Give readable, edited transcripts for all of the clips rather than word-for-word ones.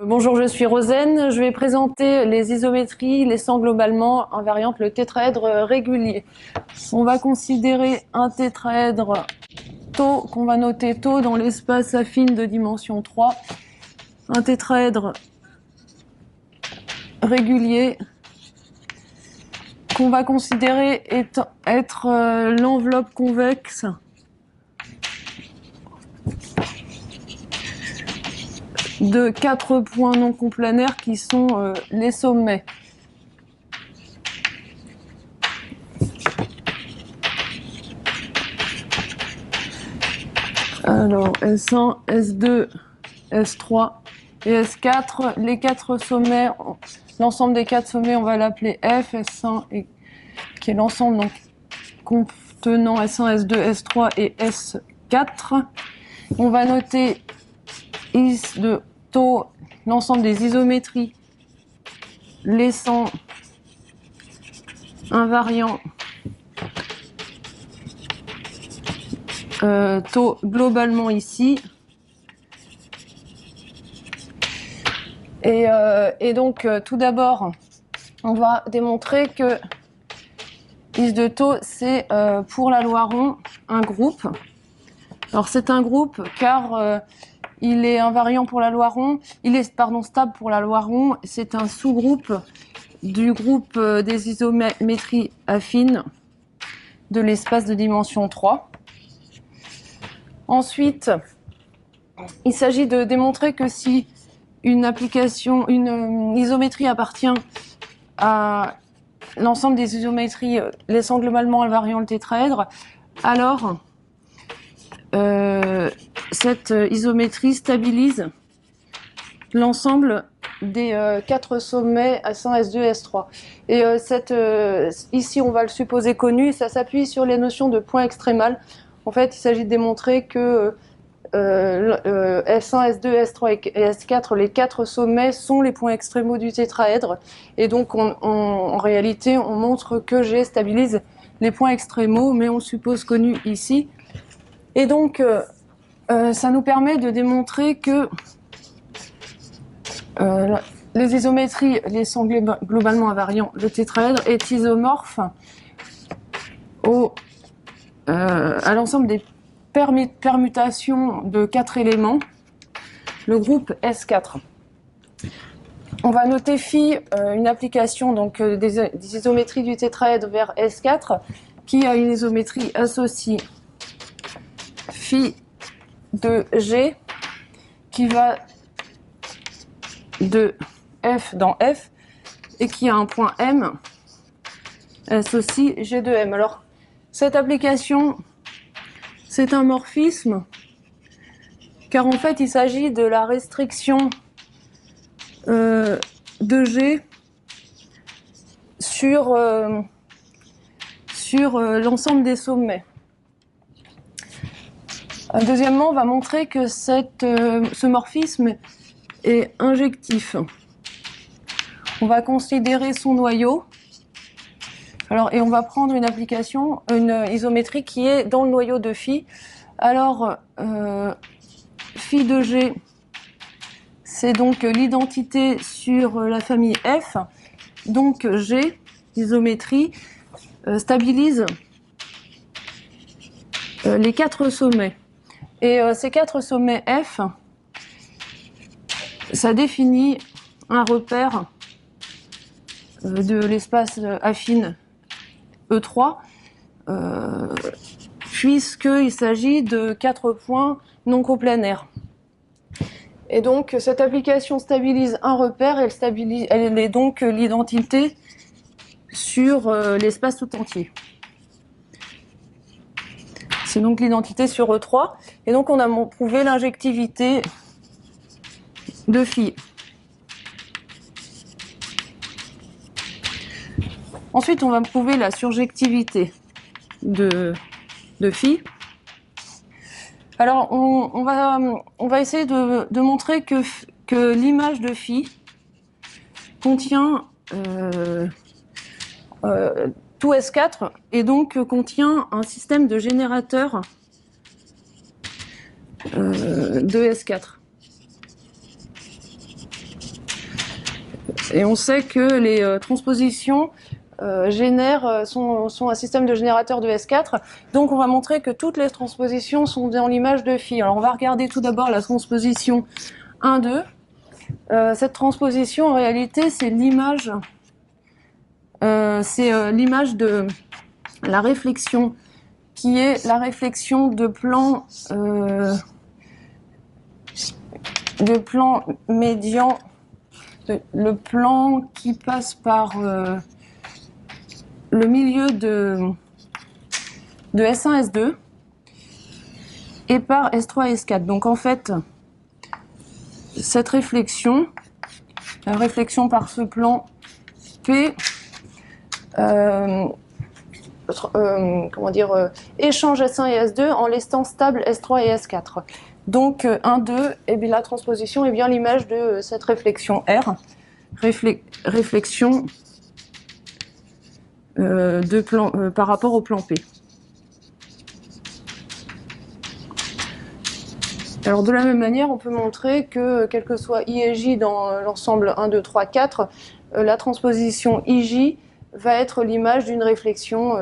Bonjour, je suis Rosen. Je vais présenter les isométries laissant globalement invariante le tétraèdre régulier. On va considérer un tétraèdre tau qu'on va noter tau dans l'espace affine de dimension 3. Un tétraèdre régulier qu'on va considérer être l'enveloppe convexe de 4 points non complanaires qui sont les sommets. Alors, S1, S2, S3 et S4, les 4 sommets, l'ensemble des 4 sommets, on va l'appeler F, S1, qui est l'ensemble donc contenant S1, S2, S3 et S4. On va noter is de tau, l'ensemble des isométries laissant invariant tau globalement ici. Et donc, tout d'abord, on va démontrer que is de tau, c'est pour la loi rond un groupe. Alors, c'est un groupe car il est invariant pour la loi rond, il est stable pour la loi rond, c'est un sous-groupe du groupe des isométries affines de l'espace de dimension 3. Ensuite, il s'agit de démontrer que si une isométrie appartient à l'ensemble des isométries laissant globalement invariant le tétraèdre, alors cette isométrie stabilise l'ensemble des 4 sommets S1, S2, S3. Et ici, on va le supposer connu, ça s'appuie sur les notions de point extrémal. En fait, il s'agit de démontrer que S1, S2, S3 et S4, les 4 sommets sont les points extrémaux du tétraèdre. Et donc, en réalité, on montre que G stabilise les points extrémaux, mais on le suppose connu ici. Et donc, ça nous permet de démontrer que les isométries laissant globalement invariant le tétraèdre est isomorphe à l'ensemble des permutations de 4 éléments, le groupe S4. On va noter phi, une application donc, des isométries du tétraèdre vers S4, qui a une isométrie associée phi de G, qui va de F dans F, et qui a un point M, associe G de M. Alors, cette application, c'est un morphisme, car en fait, il s'agit de la restriction de G sur l'ensemble des sommets. Deuxièmement, on va montrer que ce morphisme est injectif. On va considérer son noyau. Alors, et on va prendre une isométrie qui est dans le noyau de phi. Alors, phi de G, c'est donc l'identité sur la famille F. Donc, G, isométrie, stabilise les 4 sommets. Et ces 4 sommets F, ça définit un repère de l'espace affine E3, puisqu'il s'agit de 4 points non coplanaires. Et donc, cette application stabilise un repère, elle est donc l'identité sur l'espace tout entier. C'est donc l'identité sur E3. Et donc, on a prouvé l'injectivité de phi. Ensuite, on va prouver la surjectivité de phi. Alors, on va essayer de montrer que l'image de phi contient tout S4 et donc contient un système de générateurs de S4. Et on sait que les transpositions sont un système de générateur de S4. Donc on va montrer que toutes les transpositions sont dans l'image de phi. Alors on va regarder tout d'abord la transposition 1, 2. Cette transposition, en réalité, c'est l'image de la réflexion, qui est la réflexion de plan médian, le plan qui passe par le milieu de S1, S2 et par S3 et S4. Donc en fait, cette réflexion, la réflexion par ce plan P, échange S1 et S2 en laissant stable S3 et S4. Donc 1, 2, et bien la transposition est bien l'image de cette réflexion R, réflexion par rapport au plan P. Alors de la même manière, on peut montrer que quel que soit I et J dans l'ensemble 1, 2, 3, 4, la transposition IJ va être l'image d'une réflexion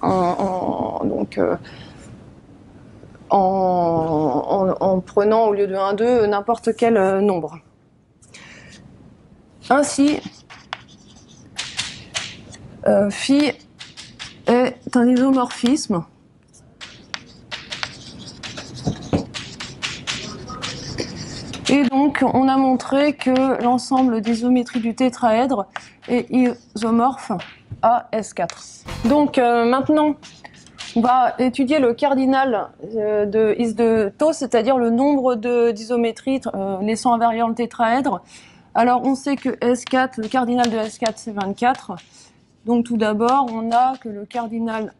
en prenant au lieu de 1, 2 n'importe quel nombre. Ainsi, phi est un isomorphisme et donc on a montré que l'ensemble des isométries du tétraèdre est isomorphe à S4. Donc maintenant, on va étudier le cardinal de Is de Tau, c'est-à-dire le nombre d'isométries laissant invariant le tétraèdre. Alors on sait que S4, le cardinal de S4 c'est 24. Donc tout d'abord, on a que le cardinal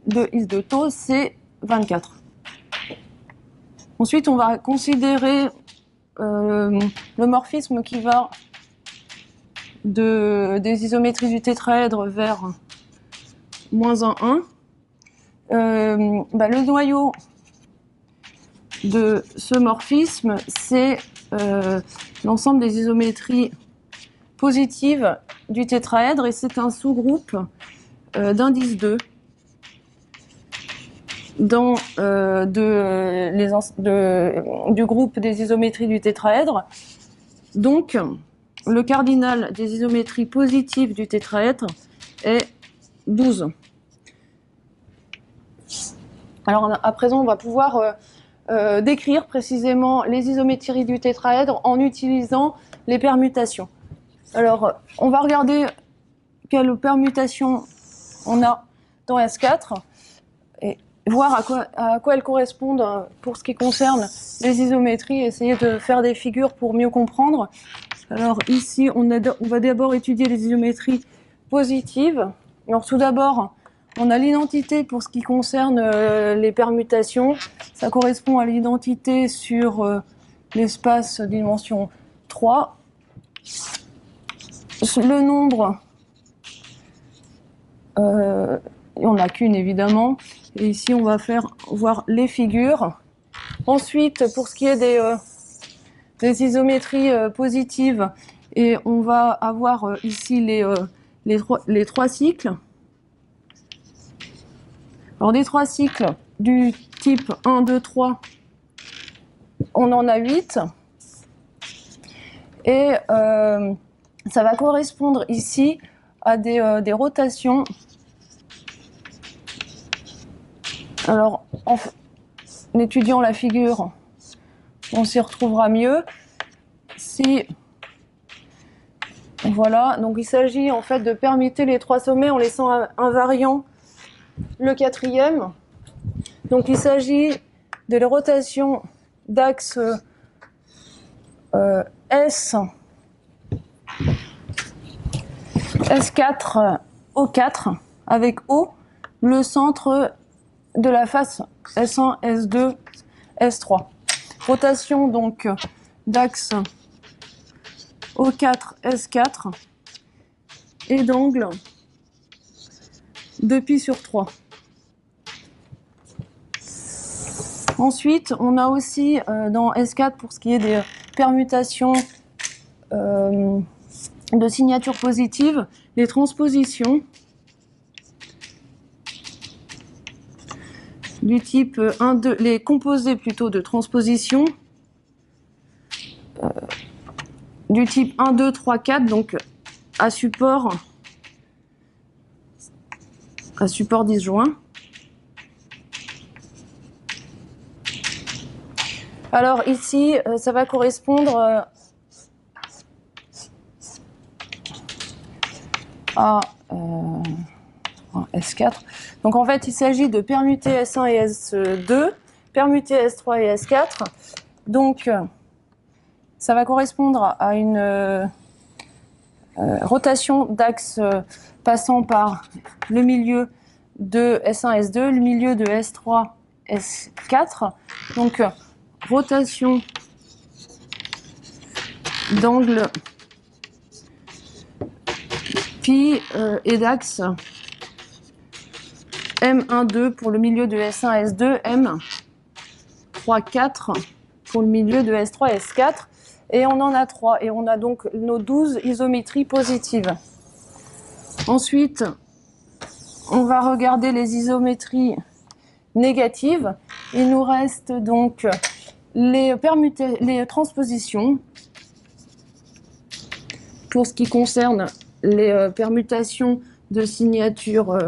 de Is de Tau c'est 24. Ensuite, on va considérer le morphisme qui va des isométries du tétraèdre vers moins 1, 1. Le noyau de ce morphisme, c'est l'ensemble des isométries positives du tétraèdre et c'est un sous-groupe d'indice 2 dans du groupe des isométries du tétraèdre. Donc, le cardinal des isométries positives du tétraèdre est 12. Alors, à présent, on va pouvoir décrire précisément les isométries du tétraèdre en utilisant les permutations. Alors, on va regarder quelles permutations on a dans S4 et voir à quoi elles correspondent pour ce qui concerne les isométries, essayer de faire des figures pour mieux comprendre. Alors ici, on va d'abord étudier les isométries positives. Alors tout d'abord, on a l'identité pour ce qui concerne les permutations. Ça correspond à l'identité sur l'espace dimension 3. Le nombre, il n'y en a qu'une évidemment. Et ici, on va voir les figures. Ensuite, pour ce qui est des isométries positives, et on va avoir ici les trois cycles. Alors, des trois cycles du type 1, 2, 3, on en a 8. Et ça va correspondre ici à des rotations. Alors, en étudiant la figure, on s'y retrouvera mieux. Voilà, donc il s'agit en fait de permuter les trois sommets en laissant invariant le quatrième. Donc il s'agit de la rotation d'axe S4 O4 avec O, le centre de la face S1, S2, S3. Rotation donc d'axe O4, S4 et d'angle de pi sur 3. Ensuite, on a aussi dans S4, pour ce qui est des permutations de signature positive, les transpositions du type 1, 2, les composés plutôt de transposition du type 1, 2, 3, 4, donc à support disjoint. Alors ici, ça va correspondre à S4. Donc en fait, il s'agit de permuter S1 et S2, permuter S3 et S4. Donc ça va correspondre à une rotation d'axe passant par le milieu de S1, S2, le milieu de S3, S4. Donc rotation d'angle pi et d'axe M1,2 pour le milieu de S1, S2, M3, 4 pour le milieu de S3, S4. Et on en a 3. Et on a donc nos 12 isométries positives. Ensuite, on va regarder les isométries négatives. Il nous reste donc les transpositions. Pour ce qui concerne les permutations de signature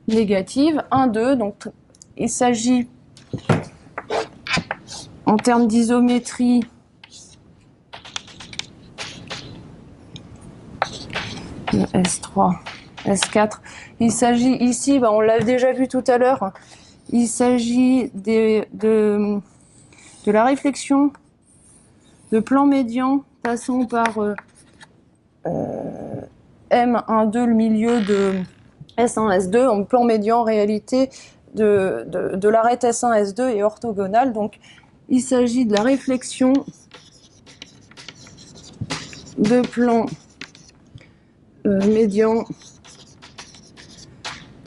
négative, 1, 2, donc il s'agit en termes d'isométrie de S3, S4. Il s'agit ici, on l'a déjà vu tout à l'heure, il s'agit de la réflexion de plan médian passant par M1,2, le milieu de S1, S2, en plan médian en réalité de l'arête S1, S2 est orthogonale. Donc il s'agit de la réflexion de plan médian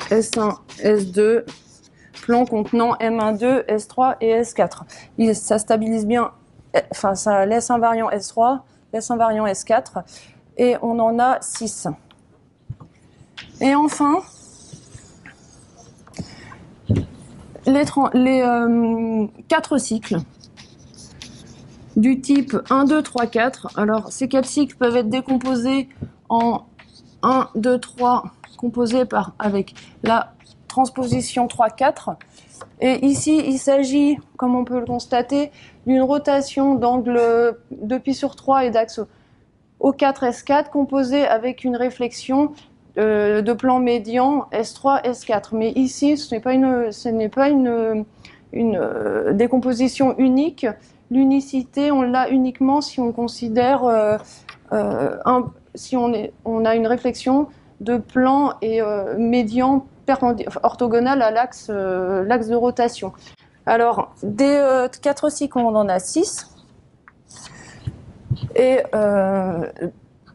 S1, S2, plan contenant M1,2, S3 et S4. Ça stabilise bien, enfin ça laisse invariant S3, laisse invariant S4, et on en a 6. Et enfin, les 4 cycles du type 1, 2, 3, 4. Alors, ces 4 cycles peuvent être décomposés en 1, 2, 3, composés avec la transposition 3, 4. Et ici, il s'agit, comme on peut le constater, d'une rotation d'angle de pi sur 3 et d'axe O4, S4, composée avec une réflexion de plan médian S3, S4. Mais ici, ce n'est pas une décomposition unique. L'unicité, on l'a uniquement si on considère si on a une réflexion de plan et médian orthogonal à l'axe de rotation. Alors, des 4 cycles, on en a 6. Et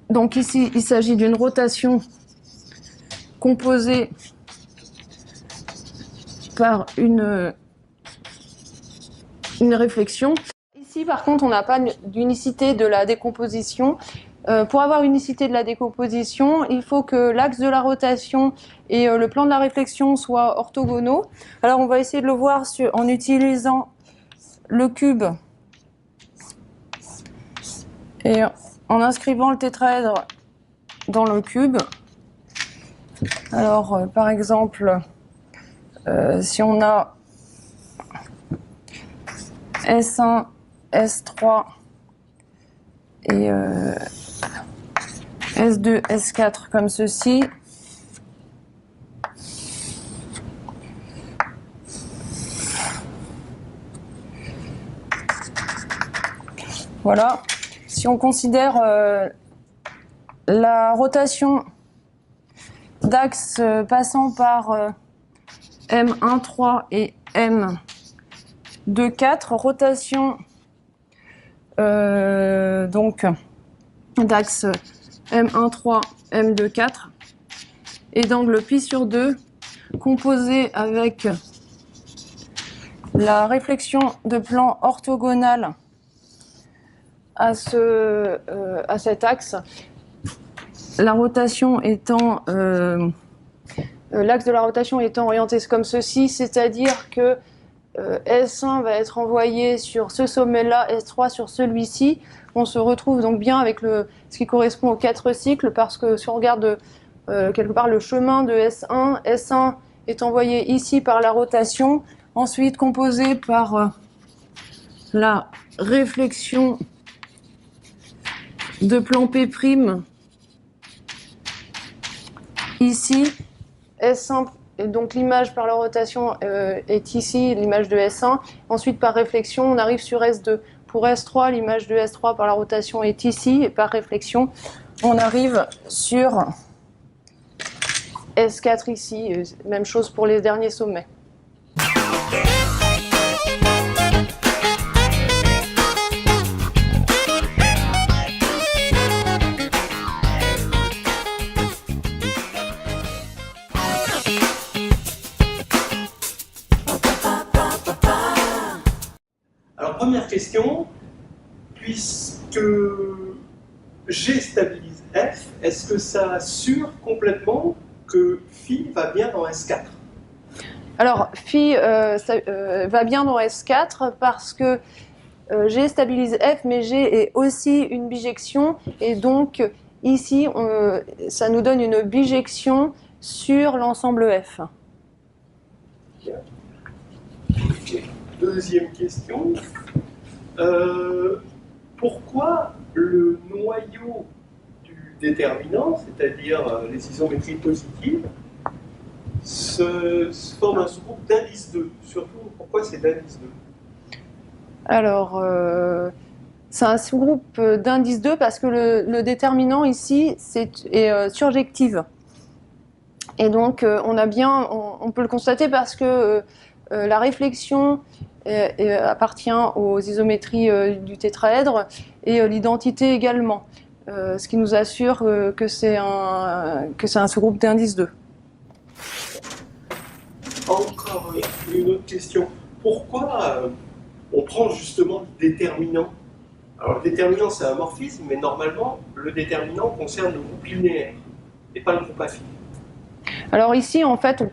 donc ici, il s'agit d'une rotation composée par une réflexion. Ici, par contre, on n'a pas d'unicité de la décomposition. Pour avoir unicité de la décomposition, il faut que l'axe de la rotation et le plan de la réflexion soient orthogonaux. Alors, on va essayer de le voir en utilisant le cube et en inscrivant le tétraèdre dans le cube. Alors, par exemple, si on a S1, S3 et S2, S4 comme ceci, voilà. Si on considère la rotation d'axe passant par M1,3 et M2,4, rotation donc d'axe M1,3, M2,4 et d'angle pi sur 2 composé avec la réflexion de plan orthogonal à cet axe. La rotation étant l'axe de la rotation étant orienté comme ceci, c'est-à-dire que S1 va être envoyé sur ce sommet-là, S3 sur celui-ci. On se retrouve donc bien avec ce qui correspond aux 4 cycles, parce que si on regarde quelque part le chemin de S1, S1 est envoyé ici par la rotation, ensuite composé par la réflexion de plan P' ici, S1, et donc l'image par la rotation est ici, l'image de S1. Ensuite, par réflexion, on arrive sur S2. Pour S3, l'image de S3 par la rotation est ici, et par réflexion, on arrive sur S4 ici. Même chose pour les derniers sommets. Alors, première question, puisque G stabilise F, est-ce que ça assure complètement que Phi va bien dans S4? Alors, Phi va bien dans S4 parce que G stabilise F, mais G est aussi une bijection, et donc ici, ça nous donne une bijection sur l'ensemble F. Bien. Okay. Deuxième question. Pourquoi le noyau du déterminant, c'est-à-dire les isométries positives, se forme un sous-groupe d'indice 2? Surtout, pourquoi c'est d'indice 2? Alors, c'est un sous-groupe d'indice 2 parce que le déterminant ici est surjective. Et donc, on peut le constater parce que la réflexion appartient aux isométries du tétraèdre, et l'identité également, ce qui nous assure que c'est un sous-groupe d'indice 2. Encore une autre question. Pourquoi on prend justement le déterminant? Alors, le déterminant, c'est un morphisme, mais normalement, le déterminant concerne le groupe linéaire et pas le groupe affine. Alors ici, en fait,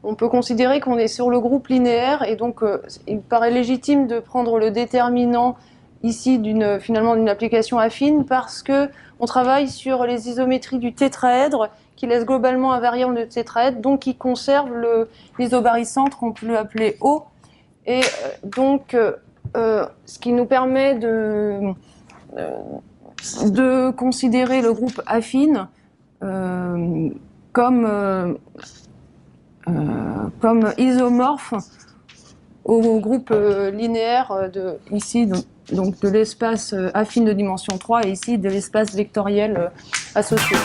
on peut considérer qu'on est sur le groupe linéaire, et donc il paraît légitime de prendre le déterminant ici finalement d'une application affine, parce que on travaille sur les isométries du tétraèdre qui laissent globalement invariant le tétraèdre, donc qui conserve l'isobarycentre, on peut l'appeler O, et donc ce qui nous permet de considérer le groupe affine comme isomorphe au groupe linéaire ici, donc de l'espace affine de dimension 3, et ici de l'espace vectoriel associé.